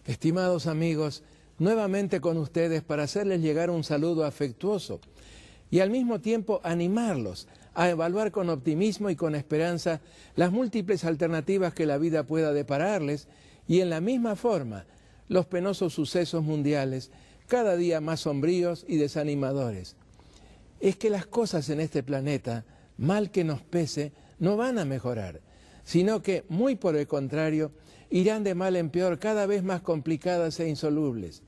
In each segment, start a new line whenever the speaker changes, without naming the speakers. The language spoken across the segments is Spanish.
Estimados amigos, nuevamente con ustedes para hacerles llegar un saludo afectuoso y al mismo tiempo animarlos a evaluar con optimismo y con esperanza las múltiples alternativas que la vida pueda depararles y en la misma forma los penosos sucesos mundiales cada día más sombríos y desanimadores. Es que las cosas en este planeta, mal que nos pese, no van a mejorar, sino que, muy por el contrario, irán de mal en peor, cada vez más complicadas e insolubles.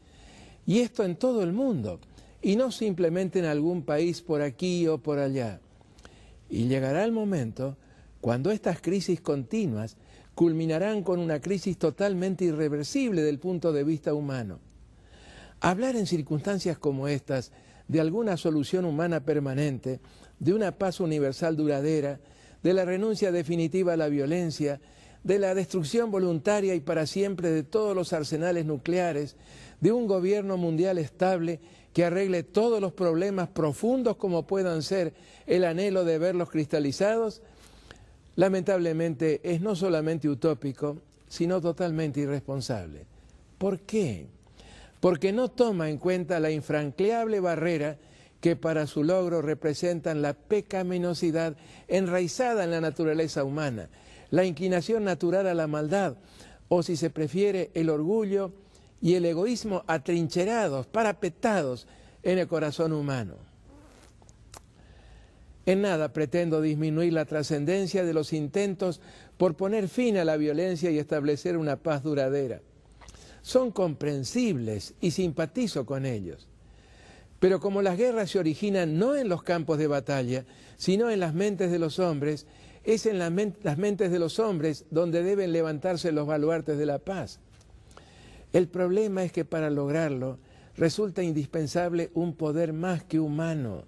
Y esto en todo el mundo, y no simplemente en algún país por aquí o por allá. Y llegará el momento cuando estas crisis continuas culminarán con una crisis totalmente irreversible del punto de vista humano. Hablar en circunstancias como estas de alguna solución humana permanente, de una paz universal duradera, de la renuncia definitiva a la violencia, de la destrucción voluntaria y para siempre de todos los arsenales nucleares, de un gobierno mundial estable que arregle todos los problemas profundos como puedan ser el anhelo de verlos cristalizados, lamentablemente es no solamente utópico, sino totalmente irresponsable. ¿Por qué? Porque no toma en cuenta la infranqueable barrera que para su logro representan la pecaminosidad enraizada en la naturaleza humana, la inclinación natural a la maldad, o si se prefiere, el orgullo y el egoísmo atrincherados, parapetados en el corazón humano. En nada pretendo disminuir la trascendencia de los intentos por poner fin a la violencia y establecer una paz duradera. Son comprensibles y simpatizo con ellos. Pero como las guerras se originan no en los campos de batalla, sino en las mentes de los hombres, es en las mentes de los hombres donde deben levantarse los baluartes de la paz. El problema es que para lograrlo resulta indispensable un poder más que humano,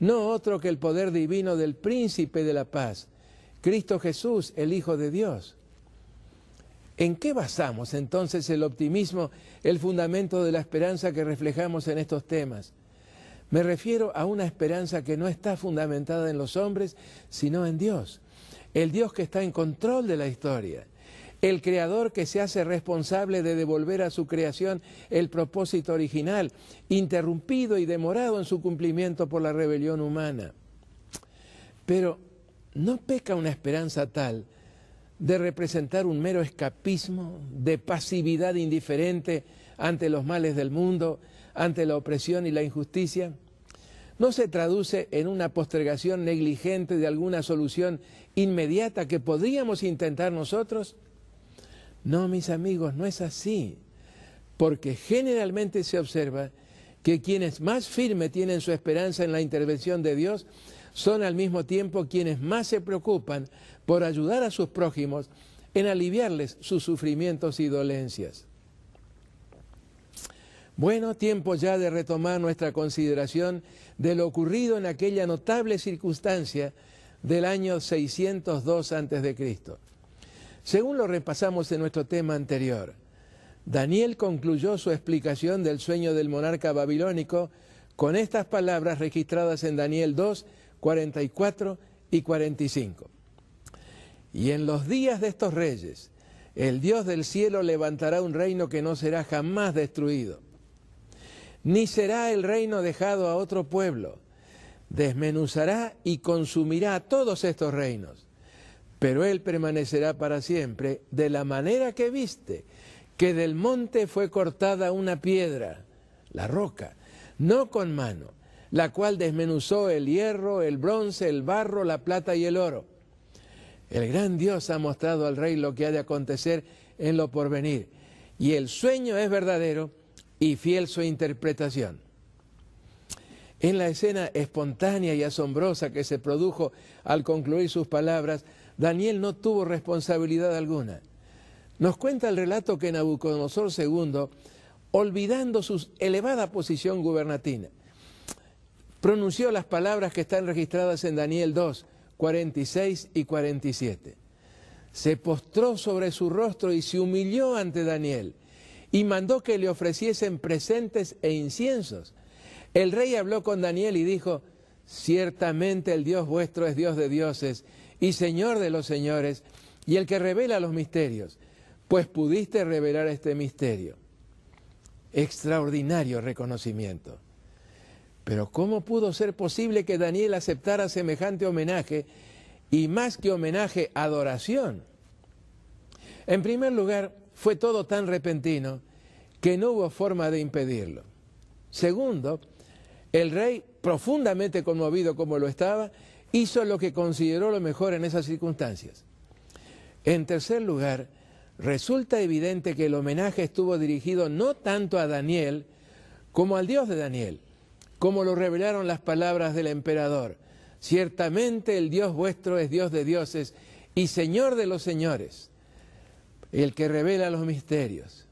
no otro que el poder divino del príncipe de la paz, Cristo Jesús, el Hijo de Dios. ¿En qué basamos entonces el optimismo, el fundamento de la esperanza que reflejamos en estos temas? Me refiero a una esperanza que no está fundamentada en los hombres, sino en Dios. El Dios que está en control de la historia. El Creador que se hace responsable de devolver a su creación el propósito original, interrumpido y demorado en su cumplimiento por la rebelión humana. Pero, ¿no peca una esperanza tal de representar un mero escapismo, de pasividad indiferente ante los males del mundo, ante la opresión y la injusticia? ¿No se traduce en una postergación negligente de alguna solución inmediata que podríamos intentar nosotros? No, mis amigos, no es así, porque generalmente se observa que quienes más firme tienen su esperanza en la intervención de Dios son al mismo tiempo quienes más se preocupan por ayudar a sus prójimos en aliviarles sus sufrimientos y dolencias. Bueno, tiempo ya de retomar nuestra consideración de lo ocurrido en aquella notable circunstancia del año 602 a.C. Según lo repasamos en nuestro tema anterior, Daniel concluyó su explicación del sueño del monarca babilónico con estas palabras registradas en Daniel 2, 44 y 45. Y en los días de estos reyes, el Dios del cielo levantará un reino que no será jamás destruido, ni será el reino dejado a otro pueblo. Desmenuzará y consumirá todos estos reinos, pero él permanecerá para siempre de la manera que viste, que del monte fue cortada una piedra, la roca, no con mano, la cual desmenuzó el hierro, el bronce, el barro, la plata y el oro. El gran Dios ha mostrado al rey lo que ha de acontecer en lo porvenir, y el sueño es verdadero y fiel su interpretación. En la escena espontánea y asombrosa que se produjo al concluir sus palabras, Daniel no tuvo responsabilidad alguna. Nos cuenta el relato que Nabucodonosor II, olvidando su elevada posición gubernativa, pronunció las palabras que están registradas en Daniel 2, 46 y 47. Se postró sobre su rostro y se humilló ante Daniel y mandó que le ofreciesen presentes e inciensos. El rey habló con Daniel y dijo: ciertamente el Dios vuestro es Dios de dioses y Señor de los señores, y el que revela los misterios, pues pudiste revelar este misterio. Extraordinario reconocimiento. Pero ¿cómo pudo ser posible que Daniel aceptara semejante homenaje y más que homenaje, adoración? En primer lugar, fue todo tan repentino que no hubo forma de impedirlo. Segundo, el rey, profundamente conmovido como lo estaba, hizo lo que consideró lo mejor en esas circunstancias. En tercer lugar, resulta evidente que el homenaje estuvo dirigido no tanto a Daniel como al Dios de Daniel, como lo revelaron las palabras del emperador. Ciertamente el Dios vuestro es Dios de dioses y Señor de los señores, el que revela los misterios.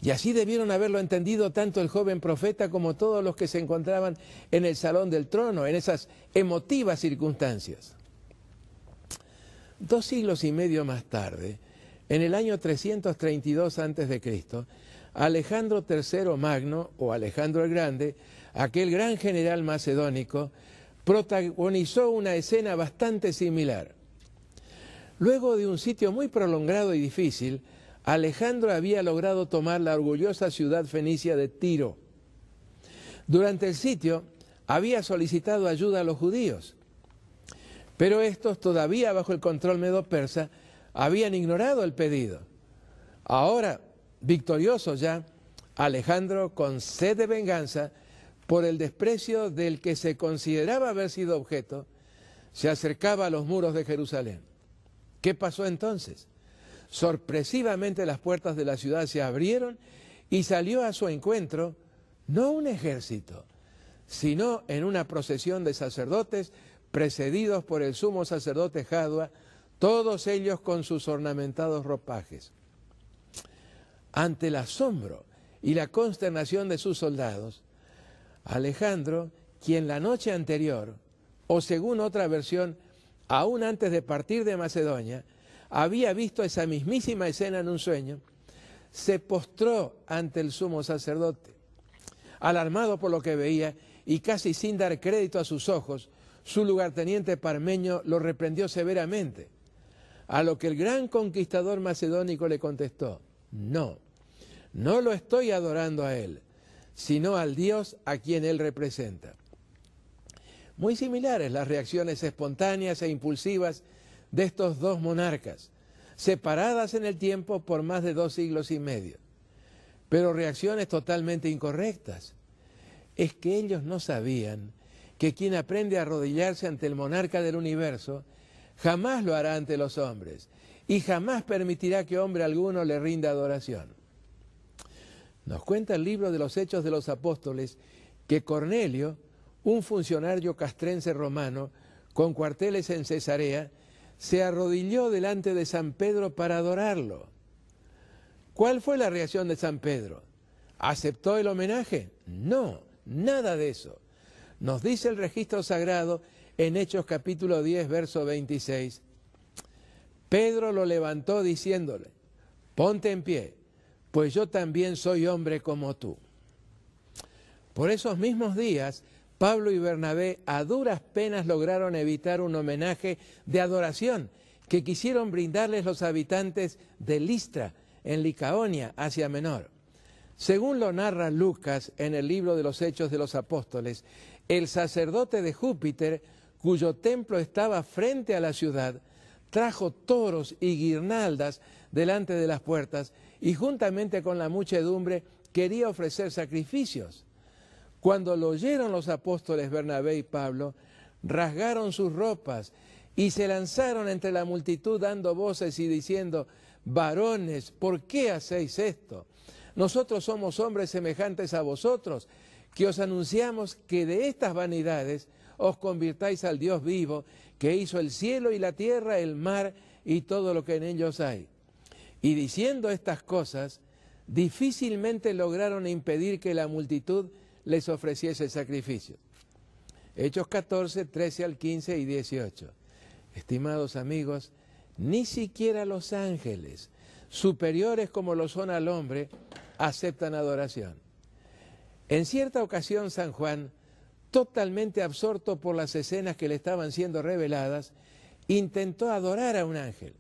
Y así debieron haberlo entendido tanto el joven profeta como todos los que se encontraban en el salón del trono, en esas emotivas circunstancias. 2 siglos y medio más tarde, en el año 332 a.C., Alejandro III Magno, o Alejandro el Grande, aquel gran general macedónico, protagonizó una escena bastante similar. Luego de un sitio muy prolongado y difícil, Alejandro había logrado tomar la orgullosa ciudad fenicia de Tiro. Durante el sitio había solicitado ayuda a los judíos, pero estos, todavía bajo el control medo-persa, habían ignorado el pedido. Ahora, victorioso ya, Alejandro, con sed de venganza por el desprecio del que se consideraba haber sido objeto, se acercaba a los muros de Jerusalén. ¿Qué pasó entonces? Sorpresivamente las puertas de la ciudad se abrieron y salió a su encuentro no un ejército, sino en una procesión de sacerdotes precedidos por el sumo sacerdote Jadua, todos ellos con sus ornamentados ropajes. Ante el asombro y la consternación de sus soldados, Alejandro, quien la noche anterior, o según otra versión, aún antes de partir de Macedonia, había visto esa mismísima escena en un sueño, se postró ante el sumo sacerdote. Alarmado por lo que veía y casi sin dar crédito a sus ojos, su lugarteniente parmeño lo reprendió severamente, a lo que el gran conquistador macedónico le contestó: no, no lo estoy adorando a él, sino al Dios a quien él representa. Muy similares las reacciones espontáneas e impulsivas de estos dos monarcas, separadas en el tiempo por más de 2 siglos y medio, pero reacciones totalmente incorrectas. Es que ellos no sabían que quien aprende a arrodillarse ante el monarca del universo jamás lo hará ante los hombres y jamás permitirá que hombre alguno le rinda adoración. Nos cuenta el libro de los Hechos de los Apóstoles que Cornelio, un funcionario castrense romano con cuarteles en Cesarea, se arrodilló delante de San Pedro para adorarlo. ¿Cuál fue la reacción de San Pedro? ¿Aceptó el homenaje? No, nada de eso. Nos dice el registro sagrado en Hechos capítulo 10, verso 26. Pedro lo levantó diciéndole: ponte en pie, pues yo también soy hombre como tú. Por esos mismos días, Pablo y Bernabé a duras penas lograron evitar un homenaje de adoración que quisieron brindarles los habitantes de Listra, en Licaonia, Asia Menor. Según lo narra Lucas en el libro de los Hechos de los Apóstoles, el sacerdote de Júpiter, cuyo templo estaba frente a la ciudad, trajo toros y guirnaldas delante de las puertas y juntamente con la muchedumbre quería ofrecer sacrificios. Cuando lo oyeron los apóstoles Bernabé y Pablo, rasgaron sus ropas y se lanzaron entre la multitud dando voces y diciendo: varones, ¿por qué hacéis esto? Nosotros somos hombres semejantes a vosotros, que os anunciamos que de estas vanidades os convirtáis al Dios vivo, que hizo el cielo y la tierra, el mar y todo lo que en ellos hay. Y diciendo estas cosas, difícilmente lograron impedir que la multitud les ofreciese sacrificios. Hechos 14, 13 al 15 y 18. Estimados amigos, ni siquiera los ángeles, superiores como lo son al hombre, aceptan adoración. En cierta ocasión San Juan, totalmente absorto por las escenas que le estaban siendo reveladas, intentó adorar a un ángel,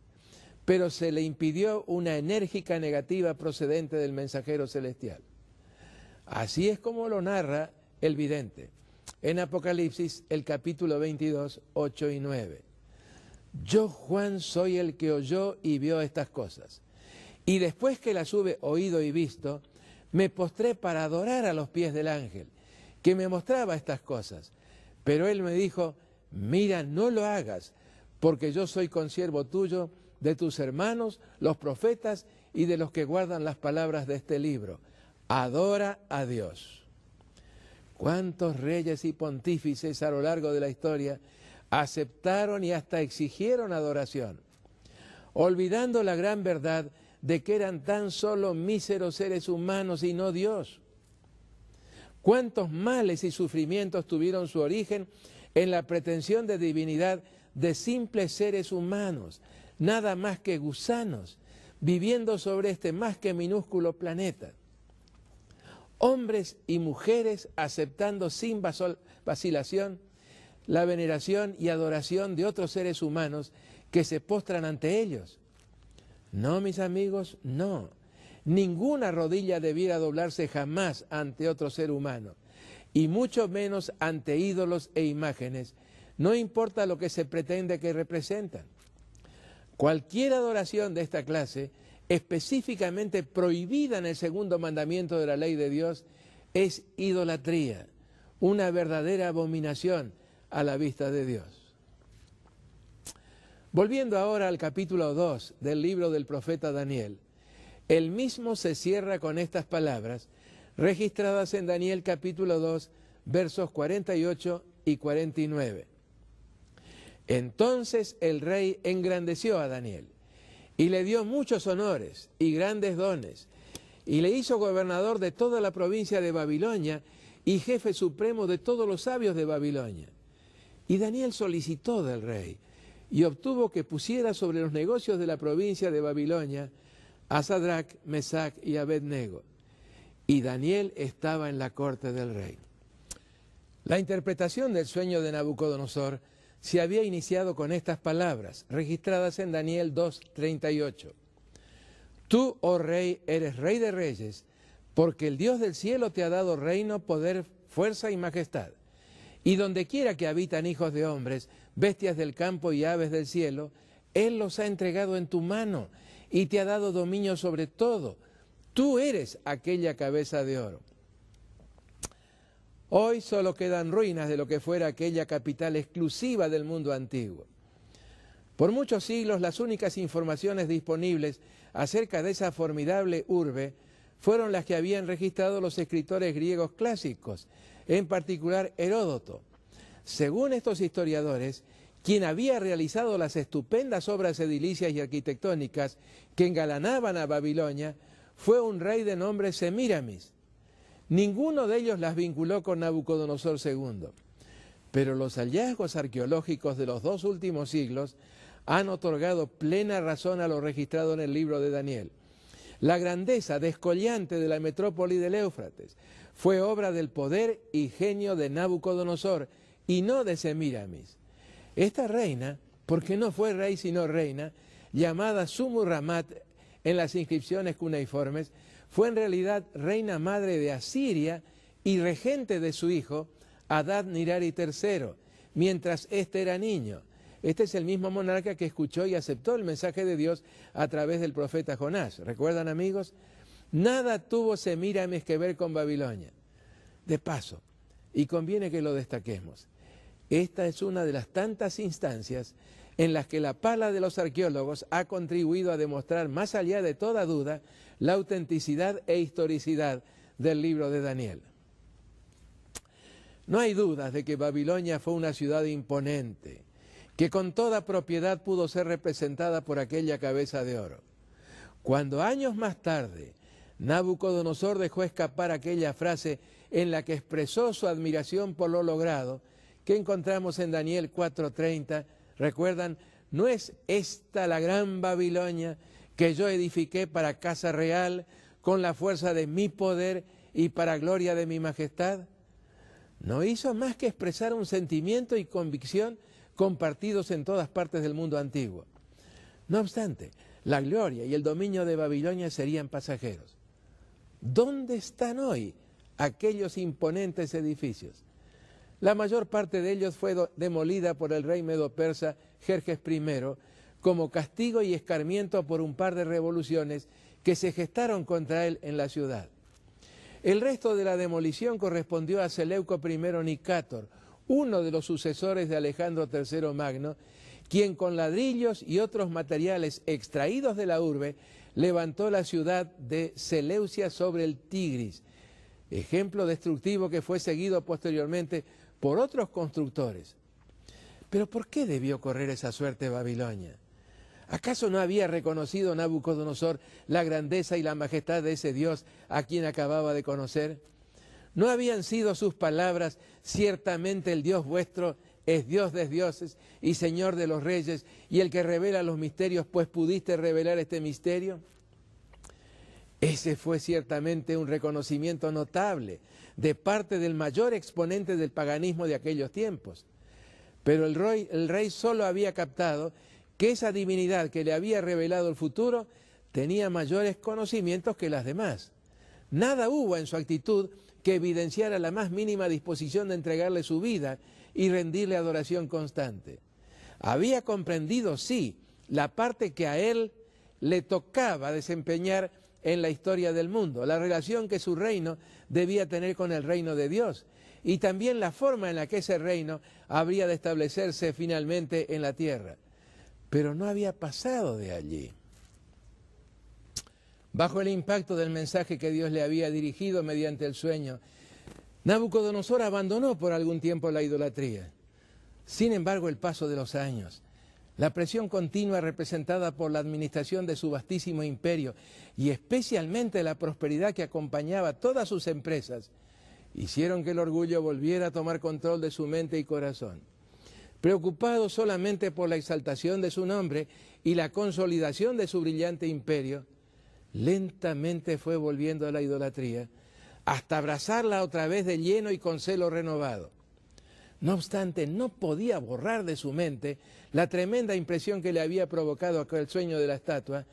pero se le impidió una enérgica negativa procedente del mensajero celestial. Así es como lo narra el vidente en Apocalipsis, el capítulo 22, 8 y 9. Yo, Juan, soy el que oyó y vio estas cosas. Y después que las hube oído y visto, me postré para adorar a los pies del ángel, que me mostraba estas cosas. Pero él me dijo, mira, no lo hagas, porque yo soy consiervo tuyo, de tus hermanos, los profetas, y de los que guardan las palabras de este libro. Adora a Dios. ¿Cuántos reyes y pontífices a lo largo de la historia aceptaron y hasta exigieron adoración, olvidando la gran verdad de que eran tan solo míseros seres humanos y no Dios? ¿Cuántos males y sufrimientos tuvieron su origen en la pretensión de divinidad de simples seres humanos, nada más que gusanos, viviendo sobre este más que minúsculo planeta? Hombres y mujeres aceptando sin vacilación la veneración y adoración de otros seres humanos que se postran ante ellos. No, mis amigos, no. Ninguna rodilla debiera doblarse jamás ante otro ser humano, y mucho menos ante ídolos e imágenes, no importa lo que se pretende que representan. Cualquier adoración de esta clase, específicamente prohibida en el segundo mandamiento de la ley de Dios, es idolatría, una verdadera abominación a la vista de Dios. Volviendo ahora al capítulo 2 del libro del profeta Daniel, el mismo se cierra con estas palabras, registradas en Daniel capítulo 2, versos 48 y 49. Entonces el rey engrandeció a Daniel, y le dio muchos honores y grandes dones, y le hizo gobernador de toda la provincia de Babilonia y jefe supremo de todos los sabios de Babilonia. Y Daniel solicitó del rey y obtuvo que pusiera sobre los negocios de la provincia de Babilonia a Sadrac, Mesac y Abednego. Y Daniel estaba en la corte del rey. La interpretación del sueño de Nabucodonosor se había iniciado con estas palabras, registradas en Daniel 2:38. Tú, oh rey, eres rey de reyes, porque el Dios del cielo te ha dado reino, poder, fuerza y majestad. Y donde quiera que habitan hijos de hombres, bestias del campo y aves del cielo, Él los ha entregado en tu mano y te ha dado dominio sobre todo. Tú eres aquella cabeza de oro. Hoy solo quedan ruinas de lo que fuera aquella capital exclusiva del mundo antiguo. Por muchos siglos las únicas informaciones disponibles acerca de esa formidable urbe fueron las que habían registrado los escritores griegos clásicos, en particular Heródoto. Según estos historiadores, quien había realizado las estupendas obras edilicias y arquitectónicas que engalanaban a Babilonia fue un rey de nombre Semíramis. Ninguno de ellos las vinculó con Nabucodonosor II, pero los hallazgos arqueológicos de los 2 últimos siglos han otorgado plena razón a lo registrado en el libro de Daniel. La grandeza descollante de la metrópoli del Éufrates fue obra del poder y genio de Nabucodonosor y no de Semíramis. Esta reina, porque no fue rey sino reina, llamada Sumu-Ramat en las inscripciones cuneiformes, fue en realidad reina madre de Asiria y regente de su hijo Adad-Nirari III, mientras éste era niño. Este es el mismo monarca que escuchó y aceptó el mensaje de Dios a través del profeta Jonás. ¿Recuerdan, amigos? Nada tuvo Semíramis que ver con Babilonia. De paso, y conviene que lo destaquemos, esta es una de las tantas instancias en las que la pala de los arqueólogos ha contribuido a demostrar más allá de toda duda la autenticidad e historicidad del libro de Daniel. No hay dudas de que Babilonia fue una ciudad imponente, que con toda propiedad pudo ser representada por aquella cabeza de oro. Cuando años más tarde Nabucodonosor dejó escapar aquella frase en la que expresó su admiración por lo logrado, que encontramos en Daniel 4:30, ¿recuerdan? ¿No es esta la gran Babilonia que yo edifiqué para casa real con la fuerza de mi poder y para gloria de mi majestad? No hizo más que expresar un sentimiento y convicción compartidos en todas partes del mundo antiguo. No obstante, La gloria y el dominio de Babilonia serían pasajeros. ¿Dónde están hoy aquellos imponentes edificios? La mayor parte de ellos fue demolida por el rey medo-persa Jerjes I como castigo y escarmiento por un par de revoluciones que se gestaron contra él en la ciudad. El resto de la demolición correspondió a Seleuco I Nicátor, uno de los sucesores de Alejandro III Magno, quien con ladrillos y otros materiales extraídos de la urbe levantó la ciudad de Seleucia sobre el Tigris, ejemplo destructivo que fue seguido posteriormente por otros constructores. Pero ¿por qué debió correr esa suerte Babilonia? ¿Acaso no había reconocido Nabucodonosor la grandeza y la majestad de ese Dios a quien acababa de conocer? ¿No habían sido sus palabras: ciertamente el Dios vuestro es Dios de dioses y Señor de los reyes, y el que revela los misterios, pues pudiste revelar este misterio? Ese fue ciertamente un reconocimiento notable de parte del mayor exponente del paganismo de aquellos tiempos. Pero el rey solo había captado que esa divinidad que le había revelado el futuro tenía mayores conocimientos que las demás. Nada hubo en su actitud que evidenciara la más mínima disposición de entregarle su vida y rendirle adoración constante. Había comprendido, sí, la parte que a él le tocaba desempeñar en la historia del mundo, la relación que su reino debía tener con el reino de Dios, y también la forma en la que ese reino habría de establecerse finalmente en la tierra. Pero no había pasado de allí. Bajo el impacto del mensaje que Dios le había dirigido mediante el sueño, Nabucodonosor abandonó por algún tiempo la idolatría. Sin embargo, el paso de los años, la presión continua representada por la administración de su vastísimo imperio y especialmente la prosperidad que acompañaba todas sus empresas, hicieron que el orgullo volviera a tomar control de su mente y corazón. Preocupado solamente por la exaltación de su nombre y la consolidación de su brillante imperio, lentamente fue volviendo a la idolatría, hasta abrazarla otra vez de lleno y con celo renovado. No obstante, no podía borrar de su mente la tremenda impresión que le había provocado aquel sueño de la estatua,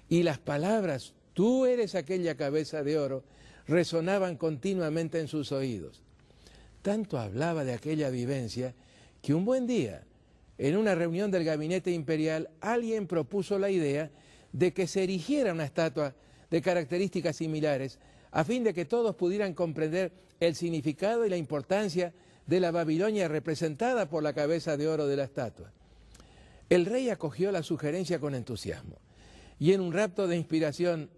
y las palabras «Tú eres aquella cabeza de oro» resonaban continuamente en sus oídos. Tanto hablaba de aquella vivencia que un buen día, en una reunión del gabinete imperial, alguien propuso la idea de que se erigiera una estatua de características similares, a fin de que todos pudieran comprender el significado y la importancia de la Babilonia representada por la cabeza de oro de la estatua. El rey acogió la sugerencia con entusiasmo, y en un rapto de inspiración,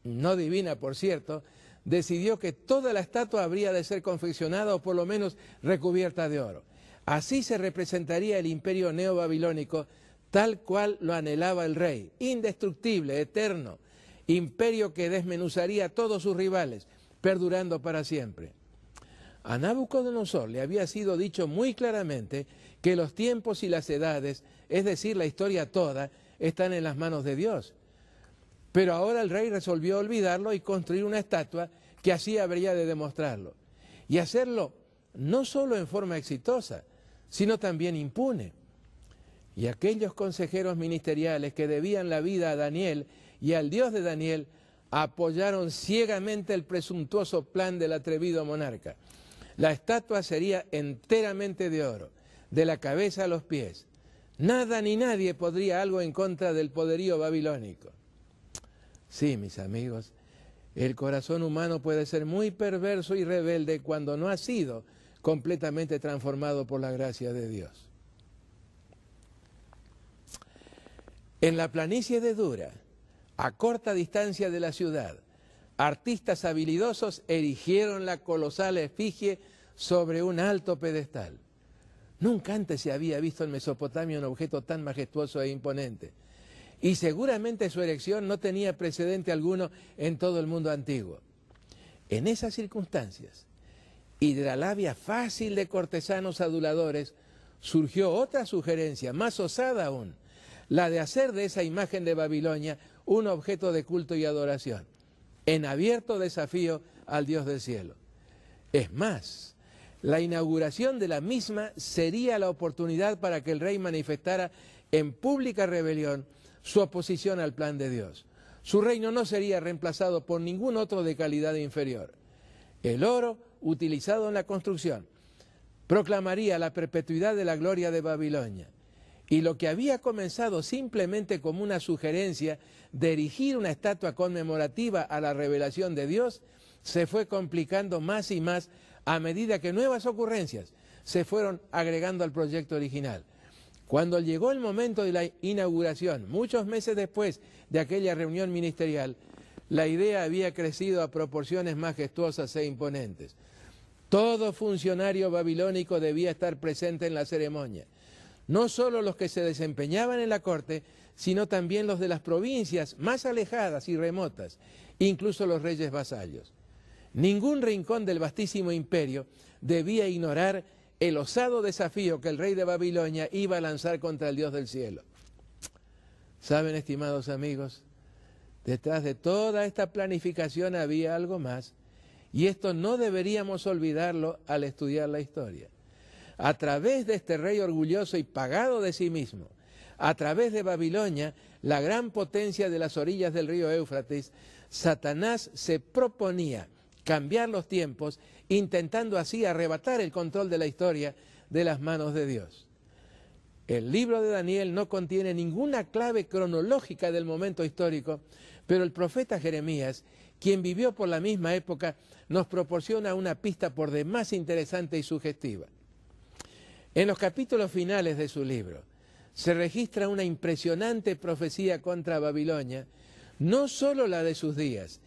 no divina por cierto, decidió que toda la estatua habría de ser confeccionada o por lo menos recubierta de oro. Así se representaría el imperio neobabilónico tal cual lo anhelaba el rey, indestructible, eterno, imperio que desmenuzaría a todos sus rivales, perdurando para siempre. A Nabucodonosor le había sido dicho muy claramente que los tiempos y las edades, es decir, la historia toda, están en las manos de Dios. Pero ahora el rey resolvió olvidarlo y construir una estatua que así habría de demostrarlo. Y hacerlo no solo en forma exitosa, sino también impune. Y aquellos consejeros ministeriales que debían la vida a Daniel y al Dios de Daniel apoyaron ciegamente el presuntuoso plan del atrevido monarca. La estatua sería enteramente de oro, de la cabeza a los pies. Nada ni nadie podría algo en contra del poderío babilónico. Sí, mis amigos, el corazón humano puede ser muy perverso y rebelde cuando no ha sido completamente transformado por la gracia de Dios. En la planicie de Dura, a corta distancia de la ciudad, artistas habilidosos erigieron la colosal efigie sobre un alto pedestal. Nunca antes se había visto en Mesopotamia un objeto tan majestuoso e imponente, y seguramente su erección no tenía precedente alguno en todo el mundo antiguo. En esas circunstancias, y de la labia fácil de cortesanos aduladores, surgió otra sugerencia, más osada aún, la de hacer de esa imagen de Babilonia un objeto de culto y adoración, en abierto desafío al Dios del cielo. Es más, la inauguración de la misma sería la oportunidad para que el rey manifestara en pública rebelión su oposición al plan de Dios. Su reino no sería reemplazado por ningún otro de calidad inferior. El oro utilizado en la construcción proclamaría la perpetuidad de la gloria de Babilonia. Y lo que había comenzado simplemente como una sugerencia de erigir una estatua conmemorativa a la revelación de Dios, se fue complicando más y más a medida que nuevas ocurrencias se fueron agregando al proyecto original. Cuando llegó el momento de la inauguración, muchos meses después de aquella reunión ministerial, la idea había crecido a proporciones majestuosas e imponentes. Todo funcionario babilónico debía estar presente en la ceremonia. No solo los que se desempeñaban en la corte, sino también los de las provincias más alejadas y remotas, incluso los reyes vasallos. Ningún rincón del vastísimo imperio debía ignorar el osado desafío que el rey de Babilonia iba a lanzar contra el Dios del cielo. ¿Saben, estimados amigos? Detrás de toda esta planificación había algo más, y esto no deberíamos olvidarlo al estudiar la historia. A través de este rey orgulloso y pagado de sí mismo, a través de Babilonia, la gran potencia de las orillas del río Éufrates, Satanás se proponía cambiar los tiempos, intentando así arrebatar el control de la historia de las manos de Dios. El libro de Daniel no contiene ninguna clave cronológica del momento histórico, pero el profeta Jeremías, quien vivió por la misma época, nos proporciona una pista por demás interesante y sugestiva. En los capítulos finales de su libro se registra una impresionante profecía contra Babilonia, no solo la de sus días,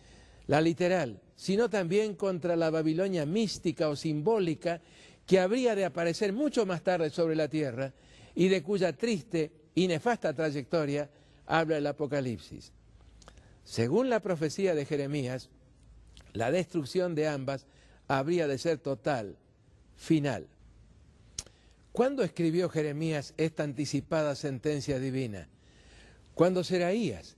la literal, sino también contra la Babilonia mística o simbólica que habría de aparecer mucho más tarde sobre la tierra y de cuya triste y nefasta trayectoria habla el Apocalipsis. Según la profecía de Jeremías, la destrucción de ambas habría de ser total, final. ¿Cuándo escribió Jeremías esta anticipada sentencia divina? Cuando Seraías,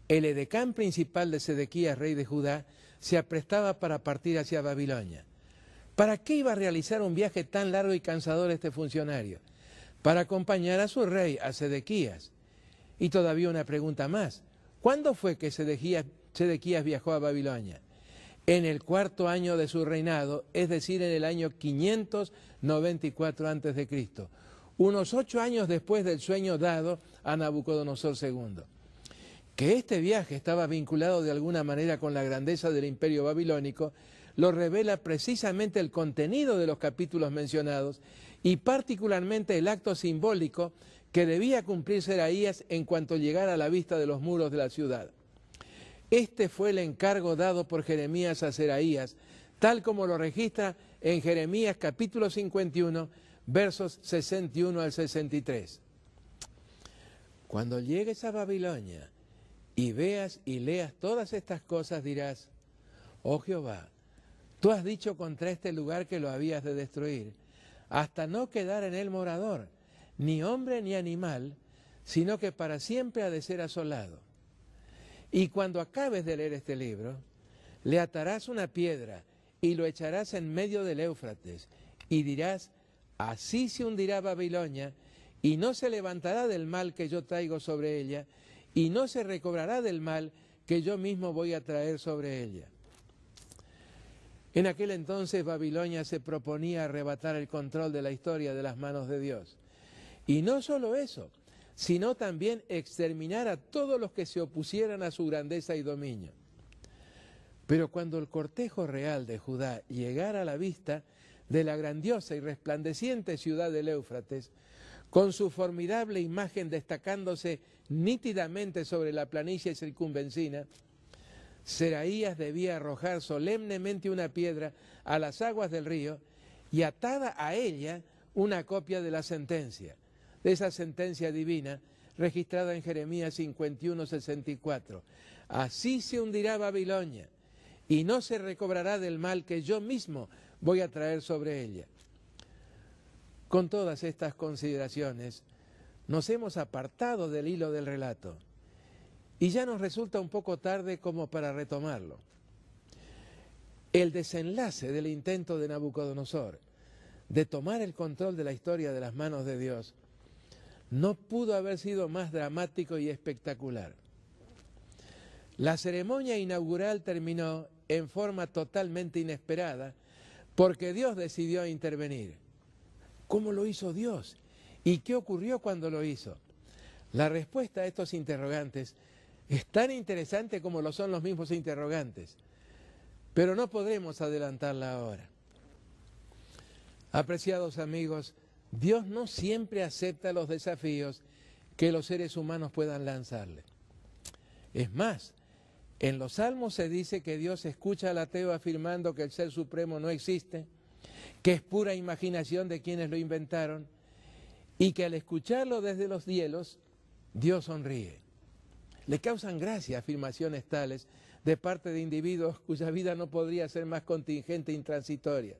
el edecán principal de Sedequías, rey de Judá, se aprestaba para partir hacia Babilonia. ¿Para qué iba a realizar un viaje tan largo y cansador este funcionario? Para acompañar a su rey, a Sedequías. Y todavía una pregunta más. ¿Cuándo fue que Sedequías viajó a Babilonia? En el 4º año de su reinado, es decir, en el año 594 a.C., unos 8 años después del sueño dado a Nabucodonosor II. Que este viaje estaba vinculado de alguna manera con la grandeza del imperio babilónico, lo revela precisamente el contenido de los capítulos mencionados y particularmente el acto simbólico que debía cumplir Seraías en cuanto llegara a la vista de los muros de la ciudad. Este fue el encargo dado por Jeremías a Seraías, tal como lo registra en Jeremías capítulo 51, versos 61 al 63. Cuando llegues a Babilonia y veas y leas todas estas cosas, dirás: oh Jehová, tú has dicho contra este lugar que lo habías de destruir, hasta no quedar en él morador, ni hombre ni animal, sino que para siempre ha de ser asolado. Y cuando acabes de leer este libro, le atarás una piedra y lo echarás en medio del Éufrates, y dirás: así se hundirá Babilonia, y no se levantará del mal que yo traigo sobre ella, y no se recobrará del mal que yo mismo voy a traer sobre ella. En aquel entonces Babilonia se proponía arrebatar el control de la historia de las manos de Dios. Y no solo eso, sino también exterminar a todos los que se opusieran a su grandeza y dominio. Pero cuando el cortejo real de Judá llegara a la vista de la grandiosa y resplandeciente ciudad del Éufrates, con su formidable imagen destacándose nítidamente sobre la planicie circunvencina, Seraías debía arrojar solemnemente una piedra a las aguas del río y atada a ella una copia de la sentencia, de esa sentencia divina registrada en Jeremías 51, 64. Así se hundirá Babilonia y no se recobrará del mal que yo mismo voy a traer sobre ella. Con todas estas consideraciones, nos hemos apartado del hilo del relato y ya nos resulta un poco tarde como para retomarlo. El desenlace del intento de Nabucodonosor de tomar el control de la historia de las manos de Dios no pudo haber sido más dramático y espectacular. La ceremonia inaugural terminó en forma totalmente inesperada porque Dios decidió intervenir. ¿Cómo lo hizo Dios? ¿Y qué ocurrió cuando lo hizo? La respuesta a estos interrogantes es tan interesante como lo son los mismos interrogantes, pero no podremos adelantarla ahora. Apreciados amigos, Dios no siempre acepta los desafíos que los seres humanos puedan lanzarle. Es más, en los Salmos se dice que Dios escucha al ateo afirmando que el Ser Supremo no existe, que es pura imaginación de quienes lo inventaron, y que al escucharlo desde los cielos, Dios sonríe. Le causan gracia afirmaciones tales de parte de individuos cuya vida no podría ser más contingente e intransitoria.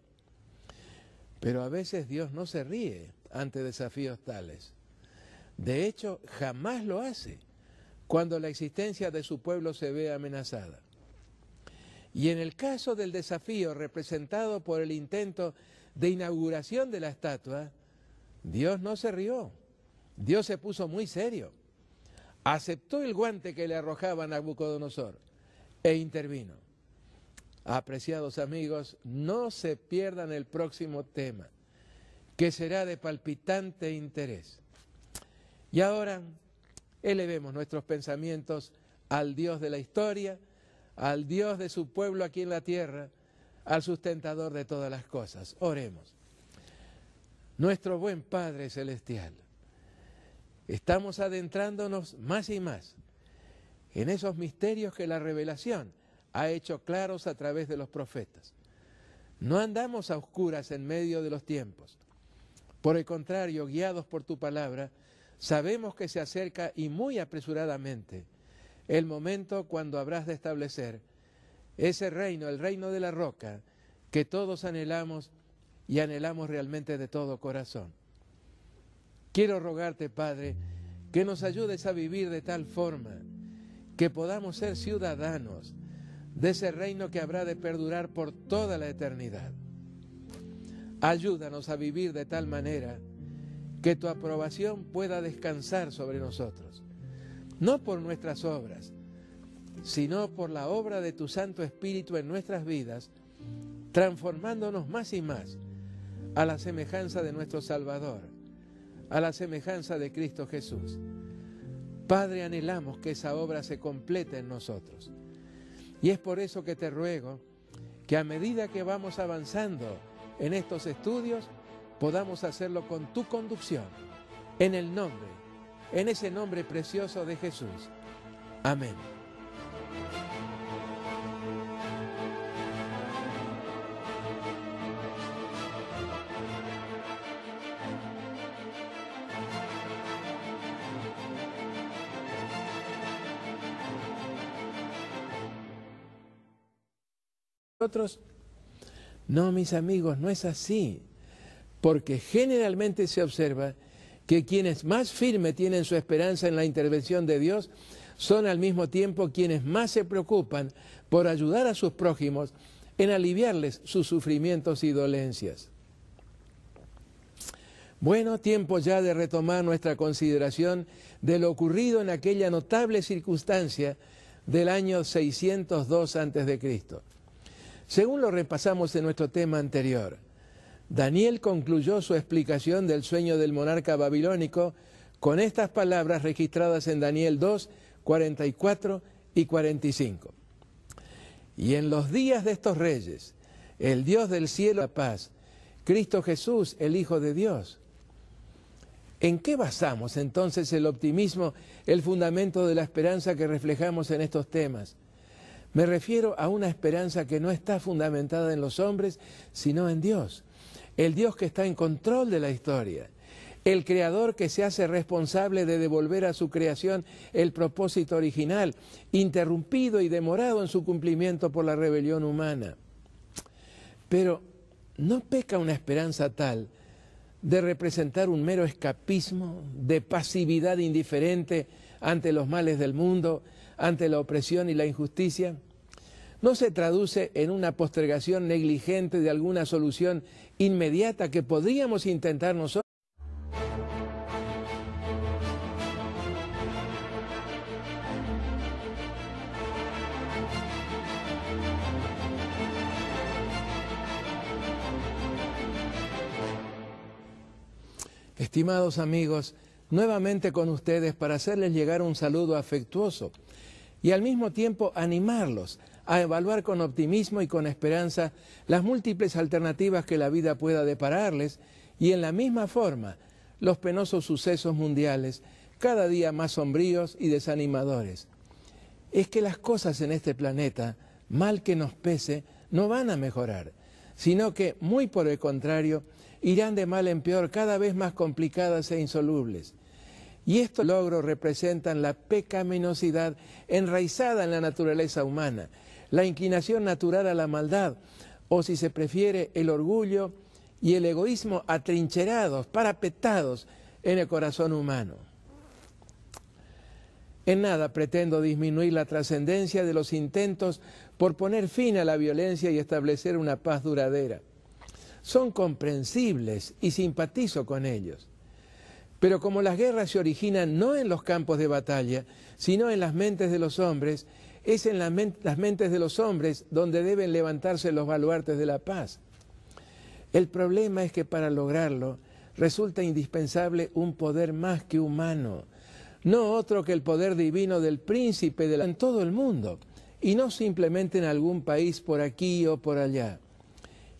Pero a veces Dios no se ríe ante desafíos tales. De hecho, jamás lo hace cuando la existencia de su pueblo se ve amenazada. Y en el caso del desafío representado por el intento de inauguración de la estatua, Dios no se rió. Dios se puso muy serio. Aceptó el guante que le arrojaba a Nabucodonosor e intervino. Apreciados amigos, no se pierdan el próximo tema, que será de palpitante interés. Y ahora elevemos nuestros pensamientos al Dios de la historia, al Dios de su pueblo aquí en la tierra, al sustentador de todas las cosas. Oremos. Nuestro buen Padre Celestial, estamos adentrándonos más y más en esos misterios que la revelación ha hecho claros a través de los profetas. No andamos a oscuras en medio de los tiempos. Por el contrario, guiados por tu palabra, sabemos que se acerca y muy apresuradamente el momento cuando habrás de establecer ese reino, el reino de la roca, que todos anhelamos y anhelamos realmente de todo corazón. Quiero rogarte, Padre, que nos ayudes a vivir de tal forma que podamos ser ciudadanos de ese reino que habrá de perdurar por toda la eternidad. Ayúdanos a vivir de tal manera que tu aprobación pueda descansar sobre nosotros, no por nuestras obras, sino por la obra de tu Santo Espíritu en nuestras vidas, transformándonos más y más a la semejanza de nuestro Salvador, a la semejanza de Cristo Jesús. Padre, anhelamos que esa obra se complete en nosotros. Y es por eso que te ruego que a medida que vamos avanzando en estos estudios, podamos hacerlo con tu conducción, en el nombre, en ese nombre precioso de Jesús. Amén. Otros, no, mis amigos, no es así, porque generalmente se observa que quienes más firme tienen su esperanza en la intervención de Dios son al mismo tiempo quienes más se preocupan por ayudar a sus prójimos en aliviarles sus sufrimientos y dolencias. Bueno, tiempo ya de retomar nuestra consideración de lo ocurrido en aquella notable circunstancia del año 602 a.C. Según lo repasamos en nuestro tema anterior, Daniel concluyó su explicación del sueño del monarca babilónico con estas palabras registradas en Daniel 2, 44 y 45. Y en los días de estos reyes, el Dios del cielo y la paz, Cristo Jesús, el Hijo de Dios. ¿En qué basamos entonces el optimismo, el fundamento de la esperanza que reflejamos en estos temas? Me refiero a una esperanza que no está fundamentada en los hombres, sino en Dios. El Dios que está en control de la historia. El Creador que se hace responsable de devolver a su creación el propósito original, interrumpido y demorado en su cumplimiento por la rebelión humana. Pero ¿no peca una esperanza tal de representar un mero escapismo, de pasividad indiferente ante los males del mundo, ante la opresión y la injusticia? ¿No se traduce en una postergación negligente de alguna solución inmediata que podríamos intentar nosotros? Estimados amigos, nuevamente con ustedes para hacerles llegar un saludo afectuoso y al mismo tiempo animarlos a evaluar con optimismo y con esperanza las múltiples alternativas que la vida pueda depararles y en la misma forma los penosos sucesos mundiales cada día más sombríos y desanimadores. Es que las cosas en este planeta, mal que nos pese, no van a mejorar, sino que, muy por el contrario, irán de mal en peor, cada vez más complicadas e insolubles. Y estos logros representan la pecaminosidad enraizada en la naturaleza humana, la inclinación natural a la maldad, o si se prefiere, el orgullo y el egoísmo atrincherados, parapetados en el corazón humano. En nada pretendo disminuir la trascendencia de los intentos por poner fin a la violencia y establecer una paz duradera. Son comprensibles y simpatizo con ellos. Pero como las guerras se originan no en los campos de batalla, sino en las mentes de los hombres, es en las mentes de los hombres donde deben levantarse los baluartes de la paz. El problema es que para lograrlo resulta indispensable un poder más que humano, no otro que el poder divino del príncipe en todo el mundo, y no simplemente en algún país por aquí o por allá.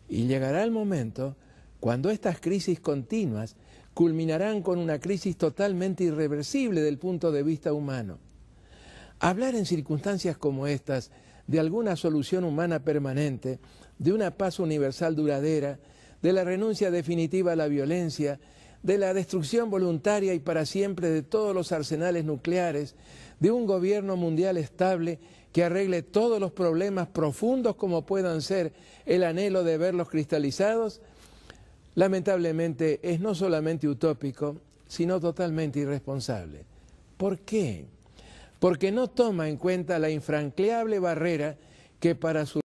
Y llegará el momento cuando estas crisis continuas culminarán con una crisis totalmente irreversible del punto de vista humano. Hablar en circunstancias como estas de alguna solución humana permanente, de una paz universal duradera, de la renuncia definitiva a la violencia, de la destrucción voluntaria y para siempre de todos los arsenales nucleares, de un gobierno mundial estable que arregle todos los problemas profundos como puedan ser el anhelo de verlos cristalizados, lamentablemente es no solamente utópico, sino totalmente irresponsable. ¿Por qué? Porque no toma en cuenta la infranqueable barrera que para su